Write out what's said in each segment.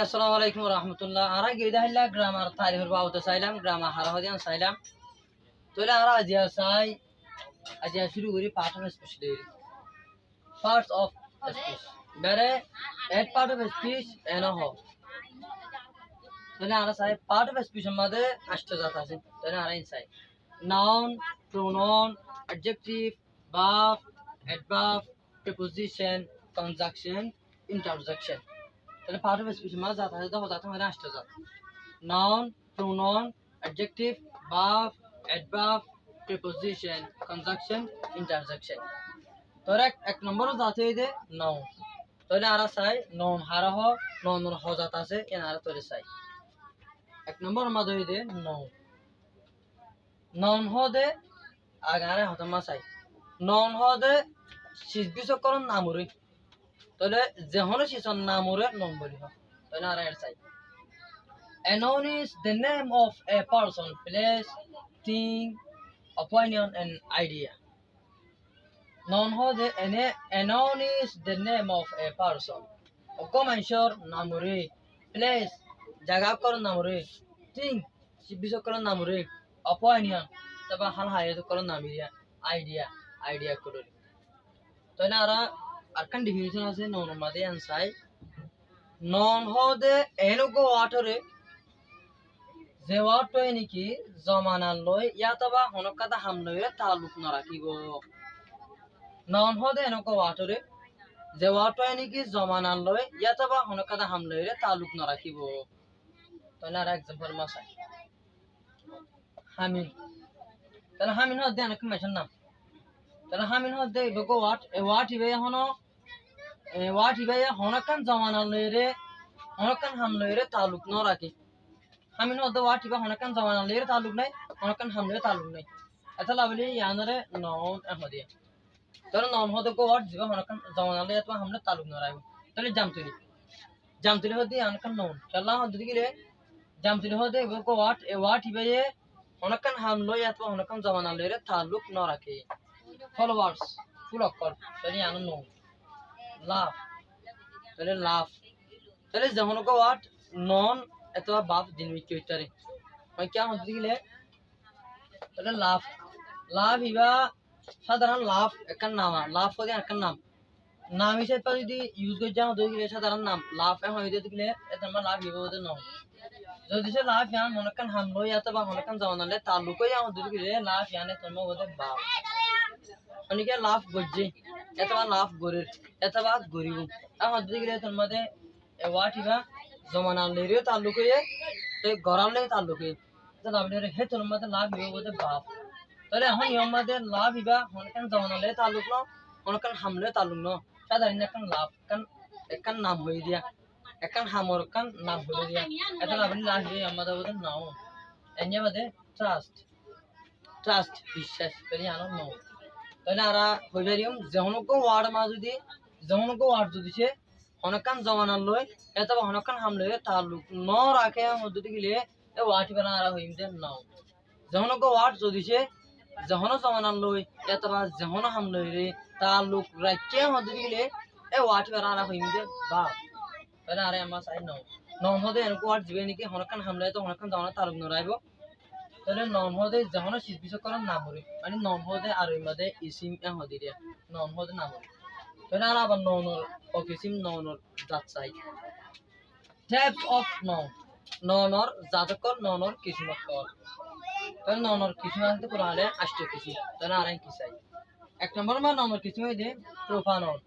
আসসালামু আলাইকুম রহমতুল্লাহ। আরা গেদা হিল্লা গ্রামার তারিখের বাউতে চাইলাম, গ্রামার হারাহদিয়ান চাইলাম। তোলে আরা আজিয়া চাই, আজিয়া শুরু করি পার্ট অফ স্পিচ দিয়ে। পার্টস অফ স্পিচ বেরে এক পার্ট অফ স্পিচ এন হ। তোলে আরা চাই পার্ট অফ স্পিচের মধ্যে 8টা জাত আছে। তোলে আরা চাই noun, pronoun, adjective, verb, adverb, preposition, conjunction, interjection. তাহলে পার্ট অফ স্পিচ মানে জাত আছে, দেখো জাত মানে 8টা জাত। Noun, pronoun, adjective, verb, adverb, preposition, conjunction, interjection. তোর এক নম্বর জাত হইছে নাউন। তাহলে আরা চাই নাউন হারা হ, নাউনের হ জাত আছে এন আরা তোরে চাই। এক নম্বর মাঝে হইছে নাউন। নাউন হ দে আগারে হতমা চাই। নাউন হ দে শিশবিসকরণ নামুরি। তাহলে যেহনো শিশন নামুরে নাম বলি হ। তাহলে আরা এর চাই। A noun is the name of a person, place, thing, opinion, and idea. Noun hode a noun is the name of a person. Okomanshor namure, place, jagakor namure, thing, shibisokor namure, opinion, taba hal hayatokor namiria, idea korori. Tohle ara arkan definition ase noun made ansai. Noun hode enugo watore যে ওয়ার্ডটোই নাকি জমানার লয় ইয়াতবা হনকাতা হামলয়ে তালুক না রাখিব। Noun হদে এনেক ওয়ার্ডরে যে ওয়ার্ডটোই নাকি জমানার লয় ইয়াতবা হনকাতা হামলয়ে তালুক না রাখিব। তাহলে আর एग्जांपल মাসাই হামিন। তাহলে হামিন হদে অনেক মেশন নাম। তাহলে হামিন হদে বকো ওয়ার্ড এ ওয়ার্ড হিবে হনকান জমানার লয়রে হনকান হামলয়ে তালুক না রাখি। হামিন হদে ওয়ার্ড হিবে হনকান জমানার লয়রে তালুক নাই, হনকান হামলয়ে তালুক নাই। এটা লাভলি ইয়ানরে নাউন হদিয়া। তাহলে নাউন হদে কো ওয়ার্ড জিবা হনকান জমানার লয় এতবা হামলে তালুক না রাখব। তাহলে জামতুলি হদে আনকান নাউন। আল্লাহ হদে দিলে জামতুলি হদে বকো ওয়ার্ড এ ওয়ার্ড হিবে হনকান হামলয় এতবা হনকান জমানার লয়রে তালুক না রাখে। ফলোয়ার্স ফুল অক্ষর তাহলে ইয়ান নাউন। লাভ তাহলে লাভ। তাহলে যখন কো ওয়ার্ড নন এতবা বাপ জিনিস কইতারে মানে কি হদে দিলে তাহলে লাভ হিবা সাধারণ লাভ একান নাম। লাভ হদে একান নাম। নাম হিসেবে যদি ইউজ করে যাও দিলে সাধারণ নাম লাভ এখন হইতে দিলে এটা আমরা লাভ হিবা হদে নাও। যদি সে লাভ ইয়ান হনকান হামলয় এতবা হনকান জমানালে তালুকই আও দিলে লাভ ইয়ানে তোমরা হদে বাপ। অনেকে লাভ গজ্জে এতবা লাভ গরের এতবা গরিব এখন দিলে তোমাদের ওয়াট হিবা জমানার লেরিও তালুকই তো গরালে তালুকই তাহলে আপনি হে তোমাদের লাভ হিবা হদে বাপ। তাহলে এখন আমাদের লাভ হিবা হনকান জমানালে তালুক ন হনকান হামলে তালুক ন সাধারণ একান লাভ একান নাম হয়ে দিয়া একান হামর কান নাম হয়ে দিয়া এটা আপনি লাভ হিবে আমাদের হদে নাও। এনে বাদে ট্রাস্ট বিশ্বাস করি আনো নাও। তাহলে আরা হইবারিম যেহনকো ওয়ার্ড মা যদি যেহনকো ওয়ার্ড যদি সে হনকান জমানার লয় এতবা হনকান হামলে তালুক ন রাখে মধ্যে গেলে এ ওয়ার্ড বানা আরা হইম দে নাও। যেহনকো ওয়ার্ড যদি সে যেহন জমানার লয় এতবা যেহন হামলে রে তালুক রাখে মধ্যে গেলে এ ওয়ার্ড বানা আরা হইম দে বাপ। তাহলে আরে আমরা চাই নাও। নাও হদে এনকো ওয়ার্ড জিবে নাকি হনকান হামলে তো হনকান জমানার তালুক ন রাখবো। তাহলে নাম হদে যখন শিল্পীসকরণ নামরে মানে নাম হদে আর মধ্যে ইসিম হদি দিয়া নাম হদে নামরে। তাহলে আর আবার ননর অকিসিম ননর জাত চাই। টাইপস অফ নাউন ননর জাতকর ননর কিসমকর। তাহলে ননর কিসম আছে পুরো হলে 8টা কিসম। তাহলে আর কি চাই। এক নম্বর মা ননর কিসম হইছে প্রোফানন।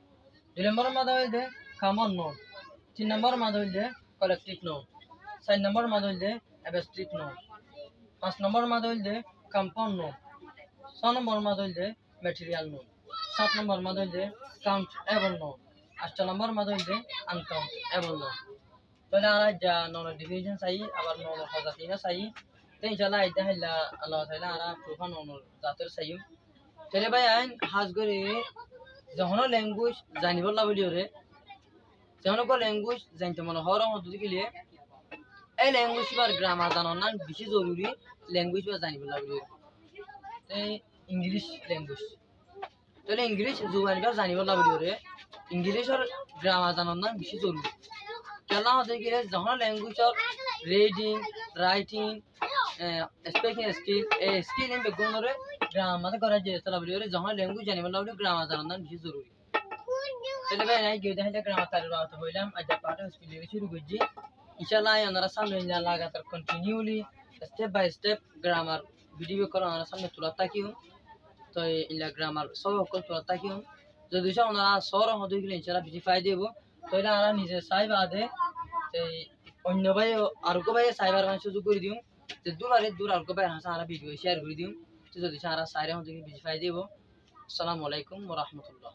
দুই নম্বর মাদা হইছে কমন নাউন। 3 নম্বর মাদা হইছে কালেকটিভ নাউন। 4 নম্বর মাদা হইছে অ্যাবস্ট্রাক্ট নাউন। 5 নম্বর মাদা হইছে কম্পাউন্ড নাউন। 6 নম্বর মাদা হইছে ম্যাটেরিয়াল নাউন। 7 নম্বর মাদা হইছে কাউন্টেবল নাউন। 8 নম্বর মাদা হইছে আনকাউন্টেবল নাউন। তাহলে আর যা নন ডিভিশন চাই আবার নন হজাতিনা চাই। তো ইনশাআল্লাহ আইদা হইলা আল্লাহ তাআলা আর প্রোফান নন জাতের চাই। তাহলে ভাই আইন হাজ করে যখন ল্যাঙ্গুয়েজ জানিব লাবলিওরে যখন কো ল্যাঙ্গুয়েজ জানতে মনে হওয়ার মধ্যে গেলে এই ল্যাঙ্গুয়েজ বার গ্রামার জানার না বেশি জরুরি। ল্যাঙ্গুয়েজ বা জানিব লাগবে ইংলিশ ল্যাঙ্গুয়েজ। তাহলে ইংলিশ জুবানি বা জানিব লাগবে ইংলিশের গ্রামার জানার না বেশি জরুরি। কেলা হতে গেলে যখন ল্যাঙ্গুয়েজর রিডিং রাইটিং স্পিকিং স্কিল এই স্কিল এম বেগুনরে গ্রামার করা যে তলা বলি যখন ল্যাঙ্গুয়েজ জানি বলা বলি গ্রামার জানা বেশি জরুরি তাহলে ভাই নাই গিয়ে দেখেন গ্রামার তার বাবা হইলাম আজ পাঠে স্পিল থেকে শুরু করছি ইনশাআল্লাহ আপনারা সামনে না লাগাতার continuously step by step grammar video করা আপনারা সামনে তোলা তাকিও তো ইলা গ্রামার সব সকল তোলা তাকিও যদি আপনারা সর হতে গেলে ইনশাআল্লাহ বেশি ফায়দা দেব তাহলে আমরা নিজে চাইবা দে অন্য ভাই আর কো ভাই সাইবার মান সুযোগ করে দিও যে দূর আর কো ভাই সারা ভিডিও শেয়ার করে দিও যদি সারা সাইরে হতে বেশি ফায়দা দেব আসসালামু আলাইকুম ওয়া রাহমাতুল্লাহ।